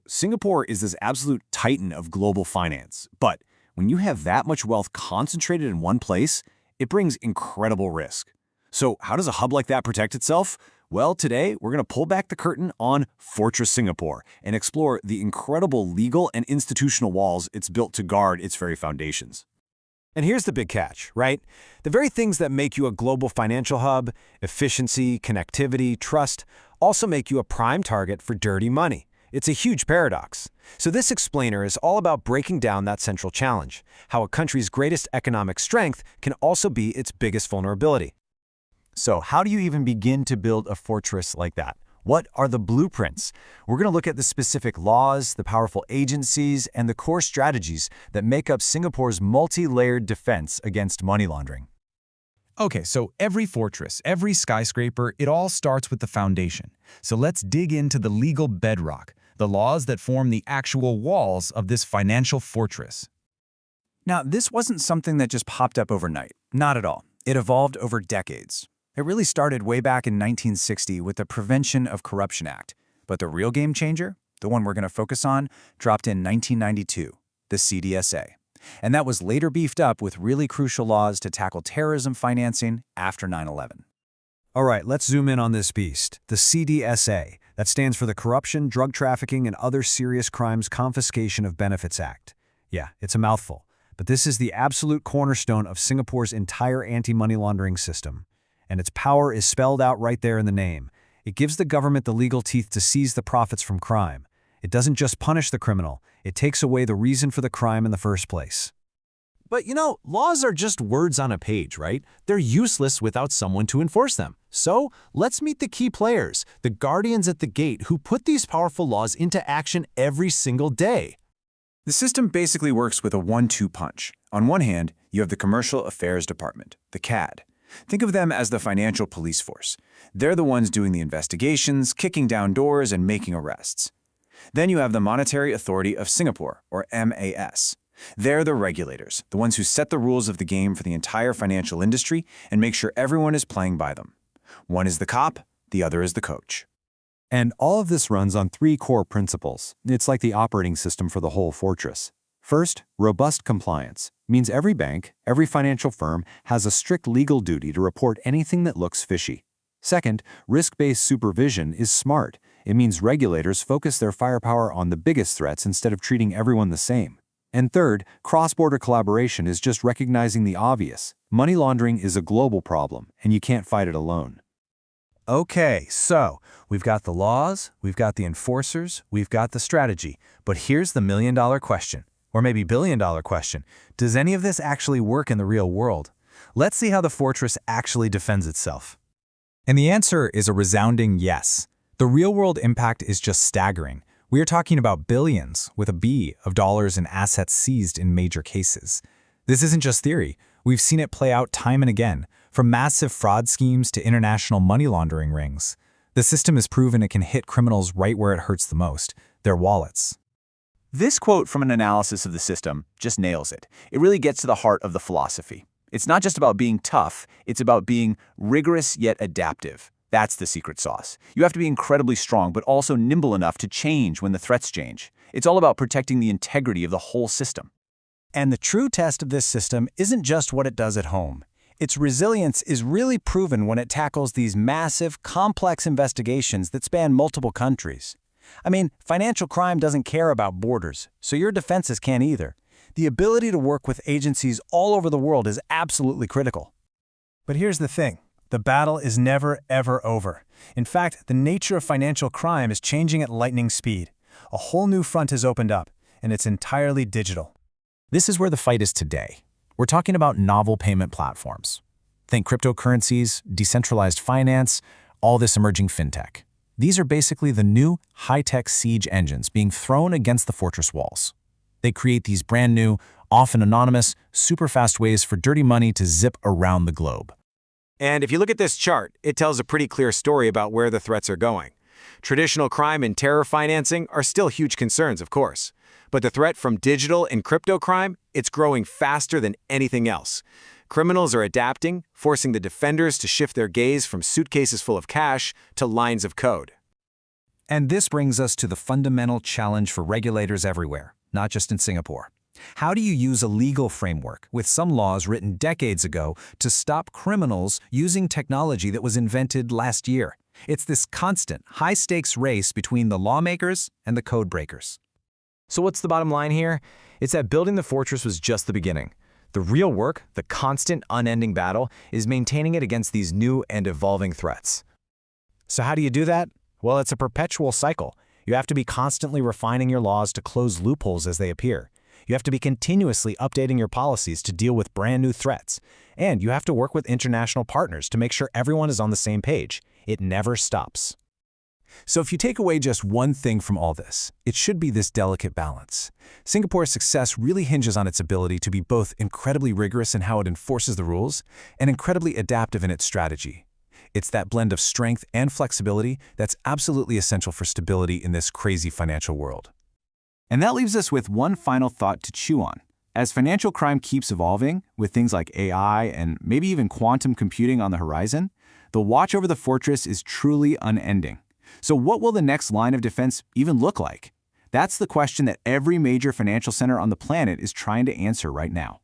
Singapore is this absolute titan of global finance. But when you have that much wealth concentrated in one place, it brings incredible risk. So how does a hub like that protect itself? Well, today we're going to pull back the curtain on Fortress Singapore and explore the incredible legal and institutional walls it's built to guard its very foundations. And here's the big catch, right? The very things that make you a global financial hub, efficiency, connectivity, trust, also make you a prime target for dirty money. It's a huge paradox. So this explainer is all about breaking down that central challenge, how a country's greatest economic strength can also be its biggest vulnerability. So how do you even begin to build a fortress like that? What are the blueprints? We're going to look at the specific laws, the powerful agencies, and the core strategies that make up Singapore's multi-layered defense against money laundering. Okay, so every fortress, every skyscraper, it all starts with the foundation. So let's dig into the legal bedrock, the laws that form the actual walls of this financial fortress. Now, this wasn't something that just popped up overnight. Not at all. It evolved over decades. It really started way back in 1960 with the Prevention of Corruption Act. But the real game changer, the one we're going to focus on, dropped in 1992, the CDSA. And that was later beefed up with really crucial laws to tackle terrorism financing after 9/11. All right, let's zoom in on this beast, the CDSA. That stands for the Corruption, Drug Trafficking, and Other Serious Crimes Confiscation of Benefits Act. Yeah, it's a mouthful, but this is the absolute cornerstone of Singapore's entire anti-money laundering system. And its power is spelled out right there in the name. It gives the government the legal teeth to seize the profits from crime. It doesn't just punish the criminal, it takes away the reason for the crime in the first place. But laws are just words on a page, right? They're useless without someone to enforce them. So let's meet the key players, the guardians at the gate who put these powerful laws into action every single day. The system basically works with a 1-2 punch. On one hand, you have the Commercial Affairs Department, the CAD. Think of them as the financial police force. They're the ones doing the investigations, kicking down doors, and making arrests. Then you have the Monetary Authority of Singapore, or MAS. They're the regulators, the ones who set the rules of the game for the entire financial industry and make sure everyone is playing by them. One is the cop, the other is the coach. And all of this runs on 3 core principles. It's like the operating system for the whole fortress. First, robust compliance means every bank, every financial firm has a strict legal duty to report anything that looks fishy. Second, risk-based supervision is smart. It means regulators focus their firepower on the biggest threats instead of treating everyone the same. And third, cross-border collaboration is just recognizing the obvious. Money laundering is a global problem, and you can't fight it alone. Okay, so we've got the laws, we've got the enforcers, we've got the strategy. But here's the million-dollar question, or maybe billion-dollar question. Does any of this actually work in the real world? Let's see how the fortress actually defends itself. And the answer is a resounding yes. The real-world impact is just staggering. We are talking about billions, with a B, of dollars in assets seized in major cases. This isn't just theory. We've seen it play out time and again, from massive fraud schemes to international money laundering rings. The system has proven it can hit criminals right where it hurts the most, their wallets. This quote from an analysis of the system just nails it. It really gets to the heart of the philosophy. It's not just about being tough, it's about being rigorous yet adaptive. That's the secret sauce. You have to be incredibly strong, but also nimble enough to change when the threats change. It's all about protecting the integrity of the whole system. And the true test of this system isn't just what it does at home. Its resilience is really proven when it tackles these massive, complex investigations that span multiple countries. I mean, financial crime doesn't care about borders, so your defenses can't either. The ability to work with agencies all over the world is absolutely critical. But here's the thing. The battle is never, ever over. In fact, the nature of financial crime is changing at lightning speed. A whole new front has opened up, and it's entirely digital. This is where the fight is today. We're talking about novel payment platforms. Think cryptocurrencies, decentralized finance, all this emerging fintech. These are basically the new high-tech siege engines being thrown against the fortress walls. They create these brand new, often anonymous, super fast ways for dirty money to zip around the globe. And if you look at this chart, it tells a pretty clear story about where the threats are going. Traditional crime and terror financing are still huge concerns, of course. But the threat from digital and crypto crime, it's growing faster than anything else. Criminals are adapting, forcing the defenders to shift their gaze from suitcases full of cash to lines of code. And this brings us to the fundamental challenge for regulators everywhere, not just in Singapore. How do you use a legal framework with some laws written decades ago to stop criminals using technology that was invented last year? It's this constant, high-stakes race between the lawmakers and the code breakers. So what's the bottom line here? It's that building the fortress was just the beginning. The real work, the constant, unending battle, is maintaining it against these new and evolving threats. So how do you do that? Well, it's a perpetual cycle. You have to be constantly refining your laws to close loopholes as they appear. You have to be continuously updating your policies to deal with brand new threats. And you have to work with international partners to make sure everyone is on the same page. It never stops. So if you take away just one thing from all this, it should be this delicate balance. Singapore's success really hinges on its ability to be both incredibly rigorous in how it enforces the rules and incredibly adaptive in its strategy. It's that blend of strength and flexibility that's absolutely essential for stability in this crazy financial world. And that leaves us with one final thought to chew on. As financial crime keeps evolving, with things like AI and maybe even quantum computing on the horizon, the watch over the fortress is truly unending. So what will the next line of defense even look like? That's the question that every major financial center on the planet is trying to answer right now.